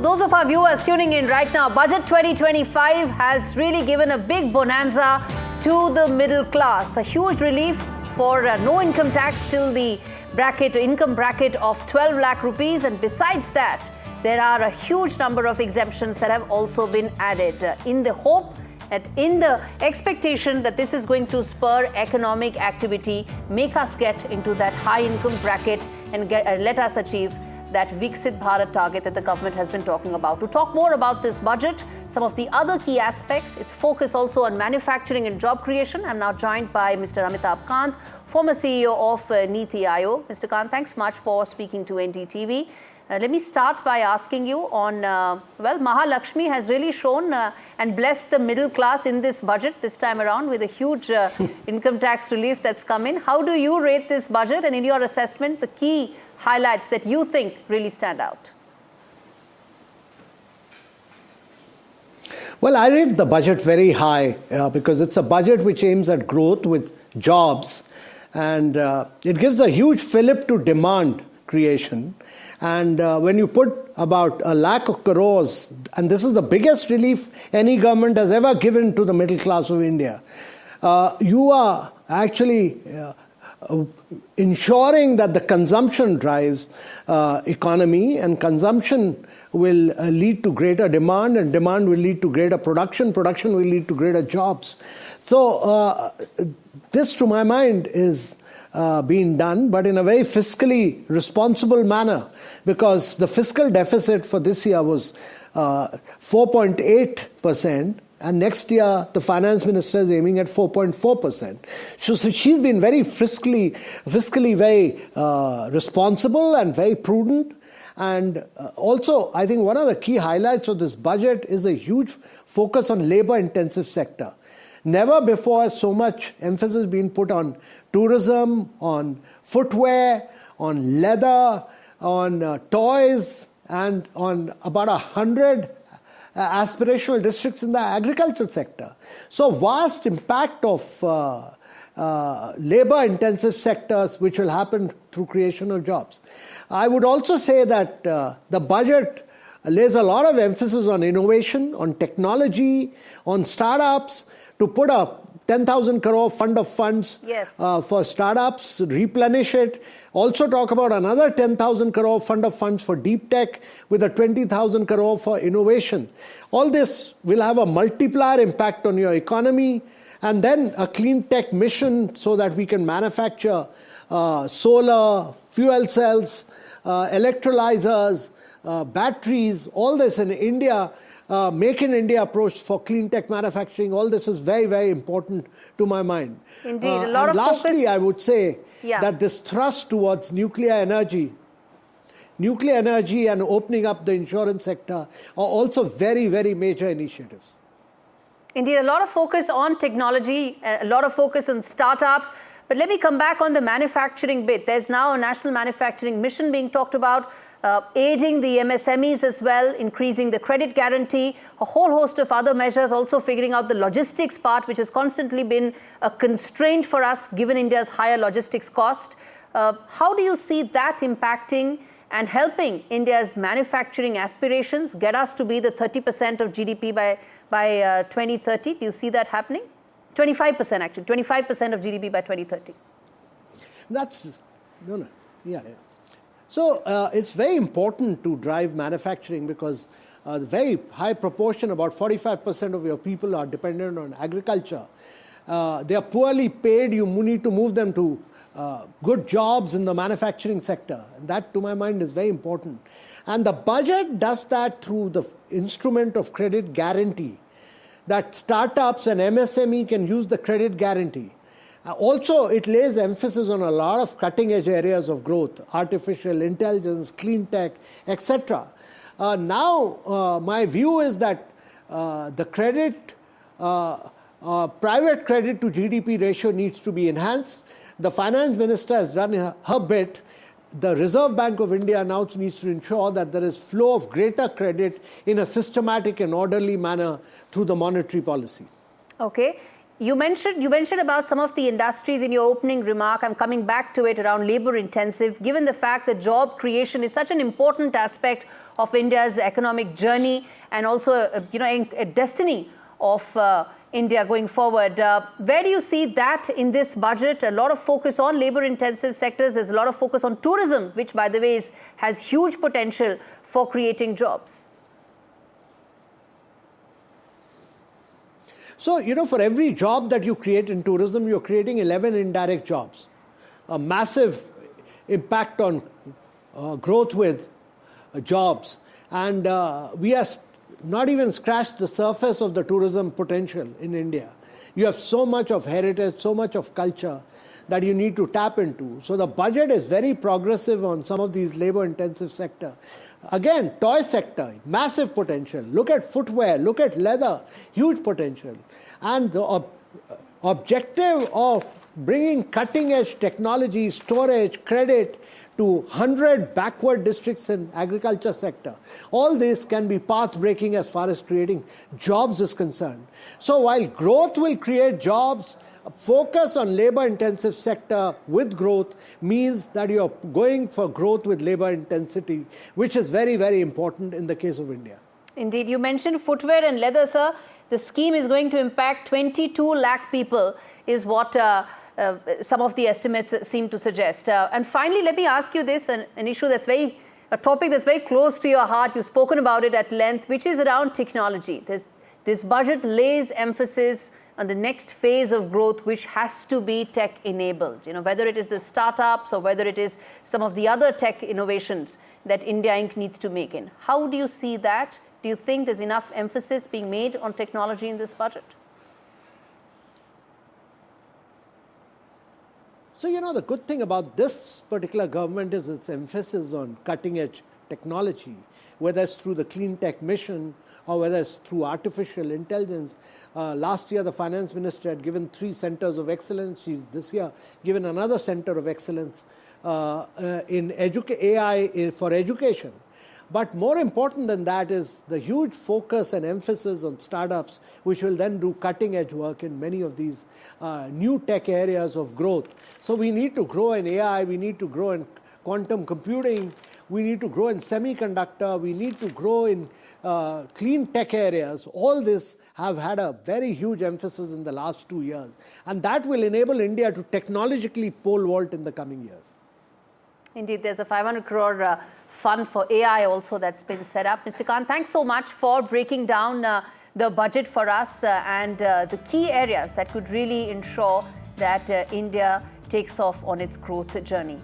those of our viewers tuning in right now, Budget 2025 has really given a big bonanza to the middle class. A huge relief for no income tax till the income bracket of 12 lakh rupees. And besides that, there are a huge number of exemptions that have also been added in the hope and in the expectation that this is going to spur economic activity, make us get into that high income bracket and let us achieve that Viksit Bharat target that the government has been talking about. To talk more about this budget, some of the other key aspects, its focus also on manufacturing and job creation. I'm now joined by Mr. Amitabh Kant, former CEO of NITI Ayog. Mr. Kant, thanks much for speaking to NDTV. Let me start by asking you on, Mahalakshmi has really shown and blessed the middle class in this budget this time around with a huge income tax relief that's come in. How do you rate this budget, and in your assessment, the key highlights that you think really stand out? Well, I rate the budget very high because it's a budget which aims at growth with jobs, and it gives a huge fillip to demand creation. And when you put about 1 lakh crores, and this is the biggest relief any government has ever given to the middle class of India, you are actually ensuring that the consumption drives economy, and consumption will lead to greater demand, and demand will lead to greater production. Production will lead to greater jobs. So this, to my mind, is being done, but in a very fiscally responsible manner, because the fiscal deficit for this year was 4.8%, and next year the finance minister is aiming at 4.4%. So she's been very fiscally very responsible and very prudent. And also, I think one of the key highlights of this budget is a huge focus on labor-intensive sector. Never before has so much emphasis been put on tourism, on footwear, on leather, on toys, and on about 100 aspirational districts in the agriculture sector. So vast impact of labor-intensive sectors which will happen through creation of jobs. I would also say that the budget lays a lot of emphasis on innovation, on technology, on startups, to put a 10,000 crore fund of funds for startups, replenish it. Also talk about another 10,000 crore fund of funds for deep tech with a 20,000 crore for innovation. All this will have a multiplier impact on your economy, and then a clean tech mission so that we can manufacture solar, fuel cells, electrolyzers, batteries, all this in India. Make in India approach for clean tech manufacturing, all this is very, very important to my mind. Indeed, a lot of lastly, I would say that this thrust towards nuclear energy and opening up the insurance sector are also very, very major initiatives. Indeed, a lot of focus on technology, a lot of focus on startups. But let me come back on the manufacturing bit. There's now a national manufacturing mission being talked about, aiding the MSMEs as well, increasing the credit guarantee, a whole host of other measures, also figuring out the logistics part, which has constantly been a constraint for us given India's higher logistics cost. How do you see that impacting and helping India's manufacturing aspirations get us to be the 30% of GDP by 2030? Do you see that happening? 25% actually, 25% of GDP by 2030. So it's very important to drive manufacturing because the very high proportion, about 45% of your people are dependent on agriculture. They are poorly paid. You need to move them to good jobs in the manufacturing sector. And that, to my mind, is very important. And the budget does that through the instrument of credit guarantee, that startups and MSME can use the credit guarantee. Also, it lays emphasis on a lot of cutting-edge areas of growth, artificial intelligence, clean tech, etc. Now, my view is that the credit, private credit to GDP ratio needs to be enhanced. The finance minister has done her bit. The Reserve Bank of India now needs to ensure that there is flow of greater credit in a systematic and orderly manner through the monetary policy. Okay. You mentioned about some of the industries in your opening remark. I'm coming back to it around labor intensive, given the fact that job creation is such an important aspect of India's economic journey and also a destiny of India going forward. Where do you see that in this budget? A lot of focus on labor intensive sectors. There's a lot of focus on tourism, which by the way has huge potential for creating jobs. So, for every job that you create in tourism, you're creating 11 indirect jobs. A massive impact on growth with jobs. And we have not even scratched the surface of the tourism potential in India. You have so much of heritage, so much of culture that you need to tap into. So the budget is very progressive on some of these labor-intensive sectors. Again, toy sector, massive potential. Look at footwear, look at leather, huge potential. And the objective of bringing cutting-edge technology, storage, credit to 100 backward districts in agriculture sector. All this can be path-breaking as far as creating jobs is concerned. So while growth will create jobs, focus on labor-intensive sector with growth means that you're going for growth with labor intensity, which is very, very important in the case of India. Indeed. You mentioned footwear and leather, sir. The scheme is going to impact 22 lakh people, is what some of the estimates seem to suggest. And finally, let me ask you this, an issue that's a topic that's very close to your heart. You've spoken about it at length, which is around technology. This budget lays emphasis on the next phase of growth, which has to be tech-enabled. Whether it is the startups or whether it is some of the other tech innovations that India Inc. needs to make in. How do you see that? Do you think there's enough emphasis being made on technology in this budget? So, the good thing about this particular government is its emphasis on cutting-edge technology, whether it's through the clean tech mission or whether it's through artificial intelligence. Last year, the finance minister had given 3 centers of excellence. She's this year given another center of excellence in AI for education. But more important than that is the huge focus and emphasis on startups, which will then do cutting-edge work in many of these new tech areas of growth. So we need to grow in AI, we need to grow in quantum computing, we need to grow in semiconductor, we need to grow in clean tech areas. All this have had a very huge emphasis in the last 2 years. And that will enable India to technologically pole vault in the coming years. Indeed, there's a 500 crore fund for AI also that's been set up. Mr. Kant, thanks so much for breaking down the budget for us and the key areas that could really ensure that India takes off on its growth journey.